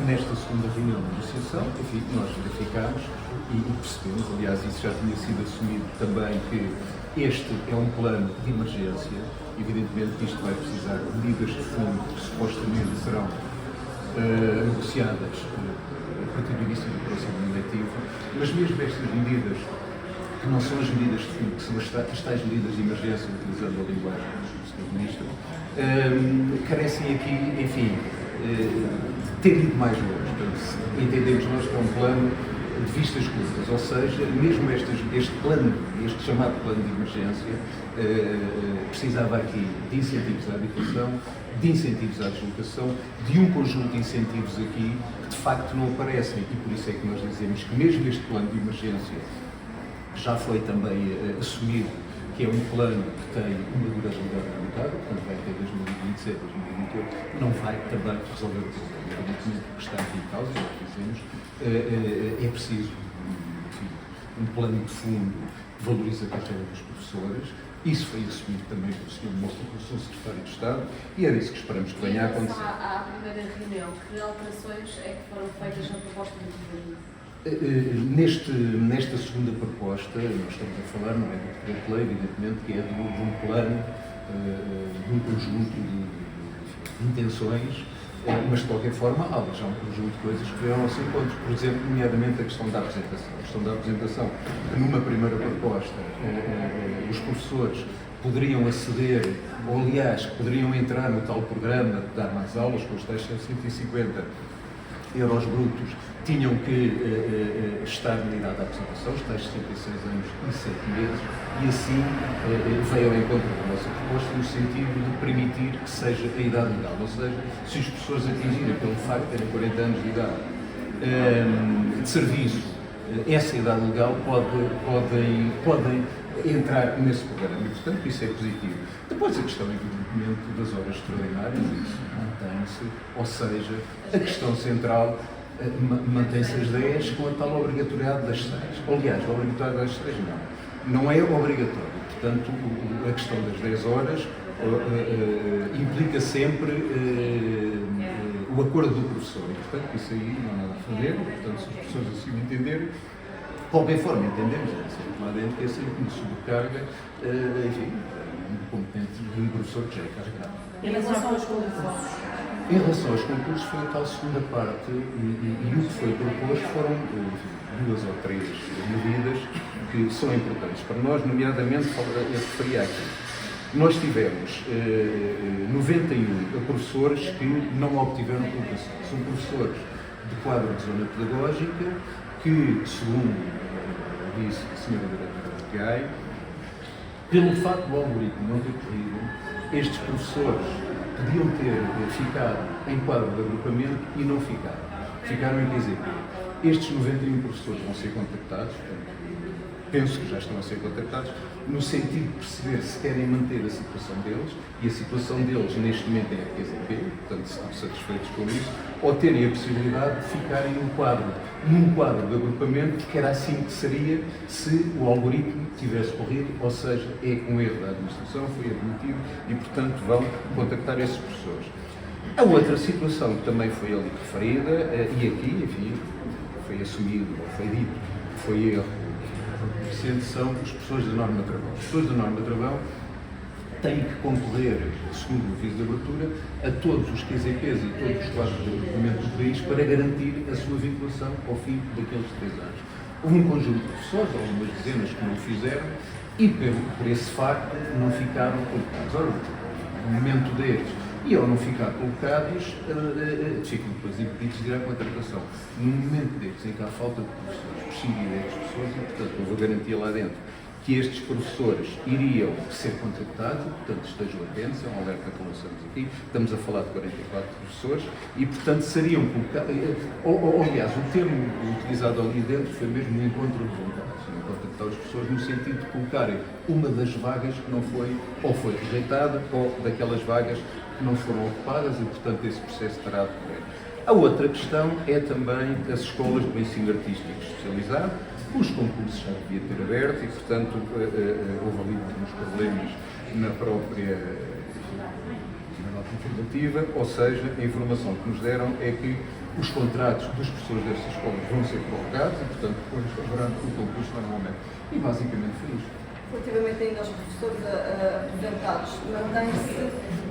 Nesta segunda reunião de negociação, enfim, nós verificámos e percebemos, aliás, isso já tinha sido assumido também, que este é um plano de emergência. Evidentemente que isto vai precisar de medidas de fundo que supostamente serão negociadas a partir do início do próximo ano letivo, mas mesmo estas medidas, que não são as medidas de fundo, que são as tais medidas de emergência, utilizando a linguagem do Sr. Ministro, carecem aqui, enfim, ter ido mais longe. Portanto, entendemos nós que é um plano de vistas curtas, ou seja, mesmo este plano, este chamado plano de emergência, precisava aqui de incentivos à habitação, de incentivos à deslocação, de um conjunto de incentivos aqui que de facto não aparecem, e por isso é que nós dizemos que mesmo este plano de emergência já foi também assumido que é um plano que tem uma durabilidade limitada, portanto vai até 2027, 2028, não vai também resolver o problema. Evidentemente, o que está aqui em causa, já dizemos, é preciso um plano de fundo que valorize a carreira dos professores. Isso foi assumido também pelo Sr. Ministro, pelo Sr. Secretário de Estado, e era isso que esperamos que venha a acontecer. À primeira reunião, que alterações é que foram feitas na proposta do Governo? Nesta segunda proposta, nós estamos a falar, não é do decreto-lei, evidentemente, que é de um plano, de um conjunto de intenções, mas de qualquer forma há já um conjunto de coisas que vieram ao seu encontro. Por exemplo, nomeadamente a questão da apresentação. A questão da apresentação, que numa primeira proposta os professores poderiam aceder, ou aliás, poderiam entrar no tal programa de dar mais aulas, com os tais 150 euros brutos, tinham que estar na idade da apresentação, os tais 66 anos e 7 meses, e assim veio ao encontro da nossa proposta no sentido de permitir que seja a idade legal, ou seja, se os professores atingirem pelo facto de terem 40 anos de idade de serviço, essa idade legal podem entrar nesse programa e, portanto, isso é positivo. Depois a questão, evidentemente, das horas extraordinárias, isso mantém-se, ou seja, a questão central mantém-se as 10 com a tal obrigatoriedade das 6. Aliás, a obrigatoriedade das 6 não é obrigatório. Portanto, a questão das 10 horas implica sempre o acordo do professor. E, portanto, isso aí não há nada a fazer. Portanto, se os professores assim o entenderem, de qualquer forma, entendemos, lá dentro que é sempre uma sobrecarga, enfim, incompetente de um professor que já é carregado. Em relação aos concursos? Em relação aos concursos, foi a tal segunda parte, e o que foi proposto foram duas ou três medidas que são importantes para nós, nomeadamente, eu referia aqui. Nós tivemos 91 professores que não obtiveram colocação. São professores de quadro de zona pedagógica que, segundo disse a senhora diretora do PAI, pelo facto do algoritmo não ter corrido, estes professores podiam ter ficado em quadro de agrupamento e não ficaram. Ficaram em QZP. Estes 91 professores vão ser contactados, penso que já estão a ser contactados, no sentido de perceber se querem manter a situação deles, e a situação deles neste momento é a QZP, portanto estão satisfeitos com isso, ou terem a possibilidade de ficarem num quadro de agrupamento, que era assim que seria se o algoritmo tivesse corrido, ou seja, é com erro da administração, foi admitido, e portanto vão contactar esses professores. A outra situação que também foi ali referida, e aqui, enfim, foi assumido, ou foi dito, que foi erro, são os professores da norma travão. Os professores da norma travão têm que concorrer, segundo o aviso de abertura, a todos os QZPs e todos os quadros de agrupamento do país para garantir a sua vinculação ao fim daqueles 3 anos. Houve um conjunto de professores, algumas dezenas que não o fizeram, e por esse facto não ficaram colocados. Ora, no momento deles, e ao não ficar colocados, ficam depois impedidos de ir à contratação. No momento deles, em que há falta de professores, prescindir destes professores, e portanto houve a garantia lá dentro que estes professores iriam ser contactados, portanto estejam atentos, é um alerta que lançamos aqui, estamos a falar de 44 professores, e portanto seriam colocados, aliás, o termo utilizado ali dentro foi mesmo um encontro de vontades, contactar os professores no sentido de colocarem uma das vagas que não foi, ou foi rejeitada, ou daquelas vagas que não foram ocupadas, e portanto esse processo terá de decorrer. A outra questão é também as escolas do ensino artístico especializado. Os concursos já devia ter aberto e, portanto, houve ali alguns problemas na própria nota informativa, ou seja, a informação que nos deram é que os contratos dos professores destas escolas vão ser prorrogados e, portanto, depois haverá o concurso normalmente. E basicamente foi isto. Relativamente ainda aos professores apresentados, mantém-se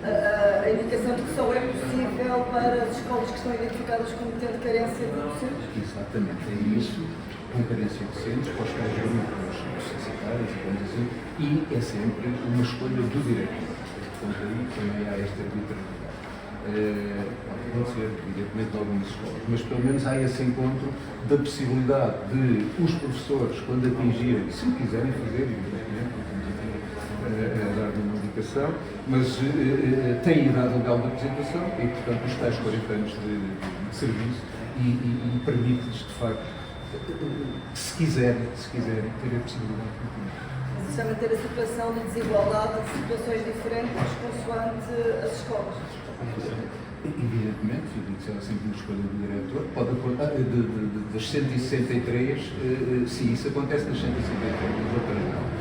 a indicação de que só é possível para as escolas que estão identificadas como tendo carência de docentes? Exatamente, é isso, com carência de docentes, para os quais grupos societários, digamos assim, e é sempre uma escolha do diretor. Portanto, aí também há esta arbitrariedade. Pode acontecer, evidentemente, em algumas escolas, mas pelo menos há esse encontro da possibilidade de os professores, quando atingirem, se o quiserem fazer, evidentemente, estamos aqui a dar uma indicação, mas têm idade legal de apresentação e, portanto, os tais 40 anos de serviço e permite-lhes, de facto, se quiserem, ter a possibilidade de continuar. Mas isso é manter a situação de desigualdade de situações diferentes consoante as escolas. Evidentemente, isso é sempre uma escolha do diretor. Pode das 163, sim, isso acontece nas 163, nas outras não.